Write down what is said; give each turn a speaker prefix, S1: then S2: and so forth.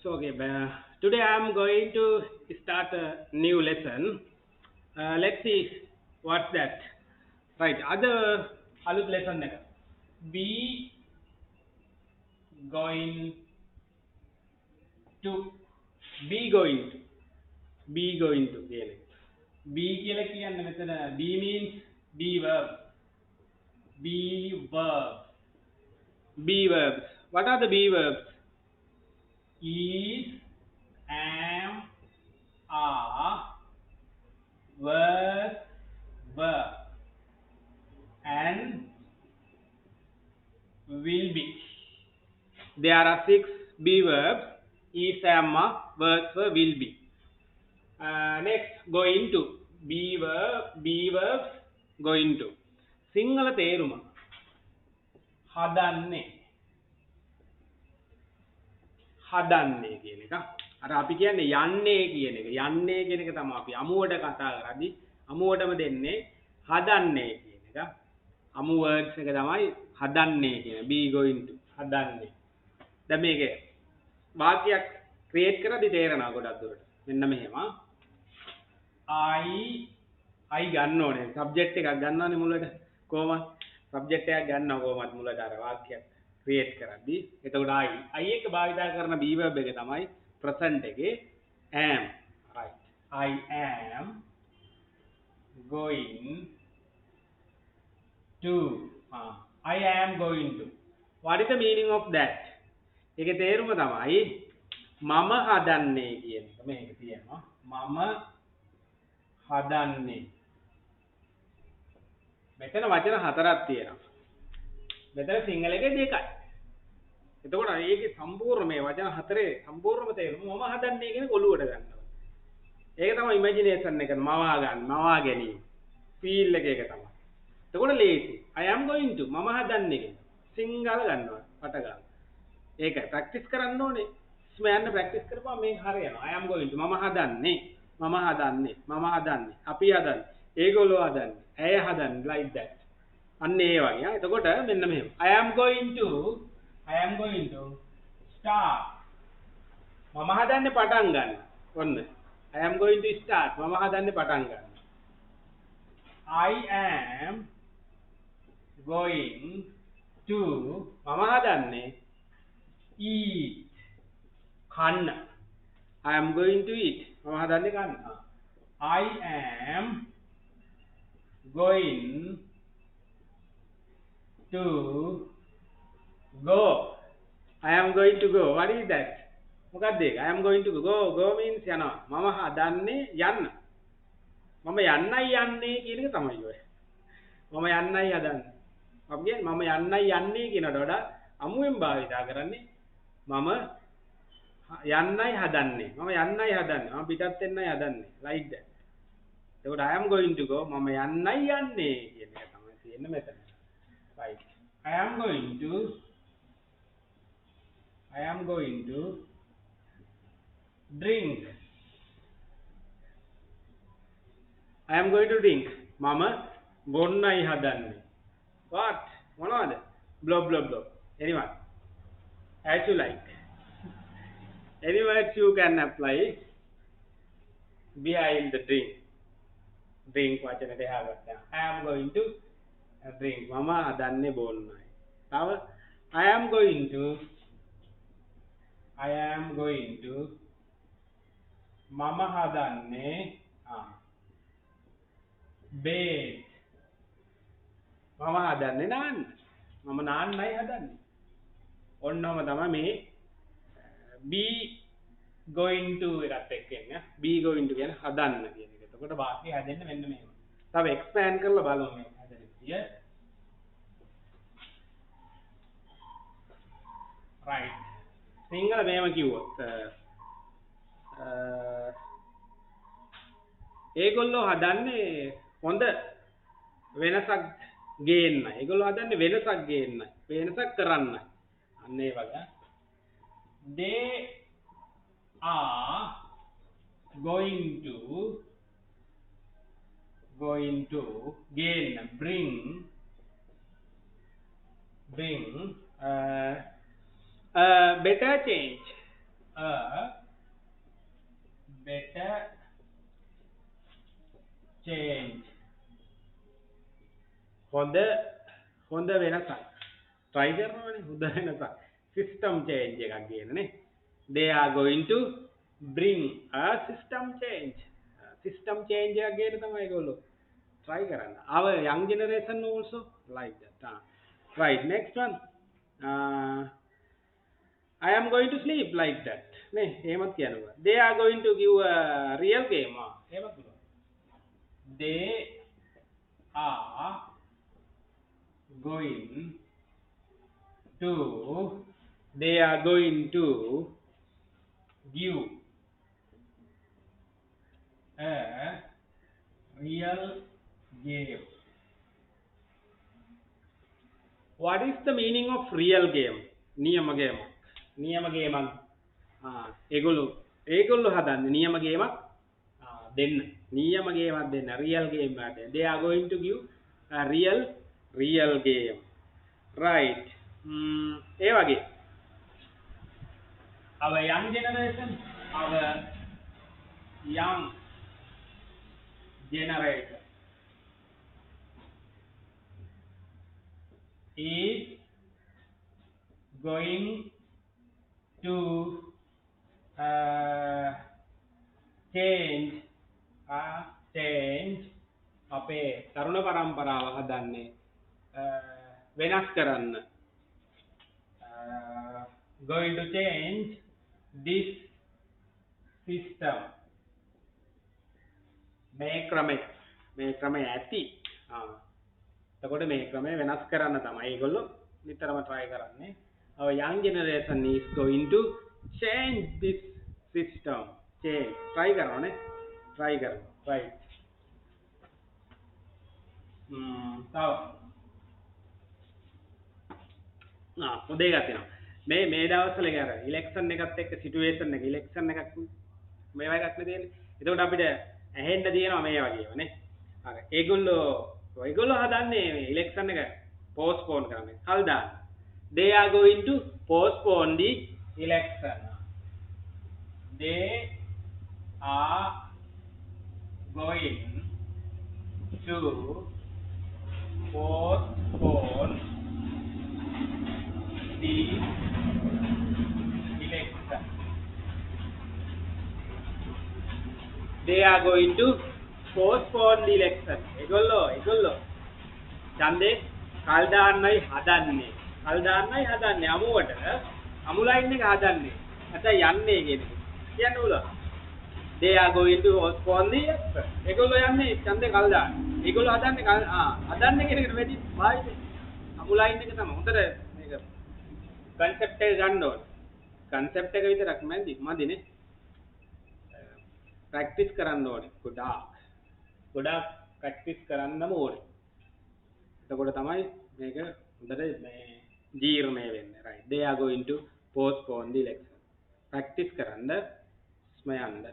S1: So okay, today I am going to start a new lesson. Let's see what's that. Right, other alut lesson එක. Be going to be going to be going to කියන එක. Be කියලා කියන්නේ මෙතන be means be verb. Be verb. Be verbs. What are the be verbs? Is, am, are, were, and will be. There are 6 be verbs: is, am, are, was, were, will be. Next, going to. Be verbs, going to. Sinhala තේරුම හදන්නේ කියන එක. අර අපි කියන්නේ යන්නේ කියන එක. යන්නේ කියන එක තමයි අපි අමුවට කතා කරද්දී අමුවටම දෙන්නේ හදන්නේ කියන එක. අමු words එක තමයි හදන්නේ කියන. be going to හදන්නේ. දැන් මේකේ වාක්‍යයක් ක්‍රියේට් කරද්දී තේරෙනවා ගොඩක් දුරට. මෙන්න මෙහෙම. I ගන්න ඕනේ. සබ්ජෙක්ට් එකක් ගන්නවනේ මුලට. කොහොමද? සබ්ජෙක්ට් එකක් ගන්නවා කොහොමද මුලට අර වාක්‍යයක් ක්‍රියේට් කරද්දී. එතකොට I එක භාවිත කරන be verb එක තමයි present එකේ am. Right. I am going to. I am going to. What is the meaning of that? ඒකේ තේරුම තමයි මම හදන්නේ කියන එක. මේක තියෙනවා. මම හදන්නේ. මෙතන වචන 4ක් තියෙනවා. මෙතන සිංහල එකේ 2යි. එතකොට ඒකේ සම්පූර්ණ මේ වචන 4 සම්පූර්ණම තේරුම මම හදන්නේ කියන කොළුවට ගන්නවා. ඒක තමයි ඉමේජිනේෂන් එක මවා ගැනීම. ෆීල් එක තමයි. එතකොට ලේසි. I am going to මම හදන්නේ කියන. සිංහල ගන්නවා. පට ගන්න. ඒක ප්‍රැක්ටිස් කරන්න ඕනේ. ස්මයන්න ප්‍රැක්ටිස් කරපුවා මේක හරියනවා. I am going to මම හදන්නේ. අපි හදන්නේ. ඒගොල්ලෝ හදන්නේ. ඇය හදන්නේ like that. අන්න ඒ වගේ. එතකොට මෙන්න මෙහෙම. I am going to start. මම හදන්නේ පටන් ගන්න. ඔන්න. I am going to start. මම හදන්නේ පටන් ගන්න. I am going to මම හදන්නේ eat. කන්න. I am going to eat. මම හදන්නේ කන්න. I am going to go. I am going to go. What is that? මොකක්ද ඒක? I am going to go. Go means යනවා. මම හදන්නේ යන්න. මම යන්නයි යන්නේ කියන එක තමයි ඔය. මම යන්නයි හදන්නේ. අපි කියන්නේ මම යන්නයි යන්නේ කියනට වඩා අමුවෙන් භාවිතා කරන්නේ මම යන්නයි හදන්නේ. මම පිටත් වෙන්නයි හදන්නේ. Like that. එතකොට I am going to go මම යන්නයි යන්නේ කියන එක තමයි තියෙන්නේ මෙතන. Right. I am going to drink. I am going to drink. මම බොන්නයි හදන්නේ. What? මොනවද? Blah. Anyone? As you like. Any words you can apply behind the drink. Drink වචන දෙකක් ගන්න. I am going to drink. මම හදන්නේ බොන්නයි. තව I am going to මම හදන්නේ bathe. මම හදන්නේ නාන්න. මම නාන්නයි හදන්නේ. ඔන්නම තමයි මේ be going to එකත් එක්ක එන්නේ. be going to කියන්නේ හදන්න කියන එක. එතකොට වාක්‍යය හැදෙන්නේ මෙන්න මෙහෙම. තව expand කරලා බලමු මේක හැදෙන විදිය. right. සිංහල මෙහෙම කිව්වොත් ඒගොල්ලෝ හදන්නේ හොඳ වෙනසක් ගේන්නයි. ඒගොල්ලෝ හදන්නේ වෙනසක් ගේන්නයි. වෙනසක් කරන්නයි. අන්න ඒ වගේ. They are going to gain bring a better change. a better change. හොඳ හොඳ වෙනසක් try කරනවානේ හොඳ වෙනසක් system change එකක් කියනනේ they are going to bring a system change system change එකක් කියන තමයි ඒගොල්ලෝ try කරන්න our young generation also like that right next one I am going to sleep like that නේ එහෙමත් කියනවා they are going to give a real game එහෙමත් කියනවා they are going to they are going to give a real game. What is the meaning of real game? නියම ගේම. නියම ගේමක්. ඒගොල්ලෝ හදන්නේ නියම ගේමක් දෙන්න. නියම ගේමක් දෙන්න. real game එකක් දෙන්න. They are going to give a real game. Right. ඒ වගේ. Our young generation is going to change අපේ තරුණ පරම්පරාව හදන්නේ වෙනස් කරන්න going to change this system මේ ක්‍රමය ඇති එතකොට මේ ක්‍රමය වෙනස් කරන්න තමයි ඒගොල්ලෝ නිතරම try කරන්නේ our young generation is going to change this system try කරනවානේ try කරනවා right තව පොදේ ගන්නවා මේ දවස්වල අර ඉලෙක්ෂන් එකත් එක්ක සිටුේෂන් එක ඉලෙක්ෂන් එකක් මේවා එකක් නේ තියෙන්නේ එතකොට අපිට ඇහෙන්න තියෙනවා මේ වගේමනේ අර ඒගොල්ලෝ හදන්නේ ඉලෙක්ෂන් එක postpone කරන්නේ කල් දාන්න they are going to postpone the election they are going to postpone the election they are going to postpone the election ඒගොල්ලෝ ඡන්දේ කල් දාන්නයි හදන්නේ අමුවට අමු ලයින් එක හදන්නේ නැත්නම් යන්නේ කියන එක කියන්න උලා they are going to postpone the election ඒගොල්ලෝ යන්නේ ඡන්දේ කල් දාන්න ඒගොල්ලෝ හදන්නේ කියන එකට වැඩි භාවිතේ අමු ලයින් එක තමයි හොඳට මේක concept එක ගන්න ඕනේ concept එක විතරක් මදිනේ practice කරන්න ඕනේ ගොඩාක් practice කරන්නම ඕනේ එතකොට තමයි මේක හොඳට මේ ජීර්ණය වෙන්නේ right they are going to postpone the election practice කරන්න ස්මයන්ද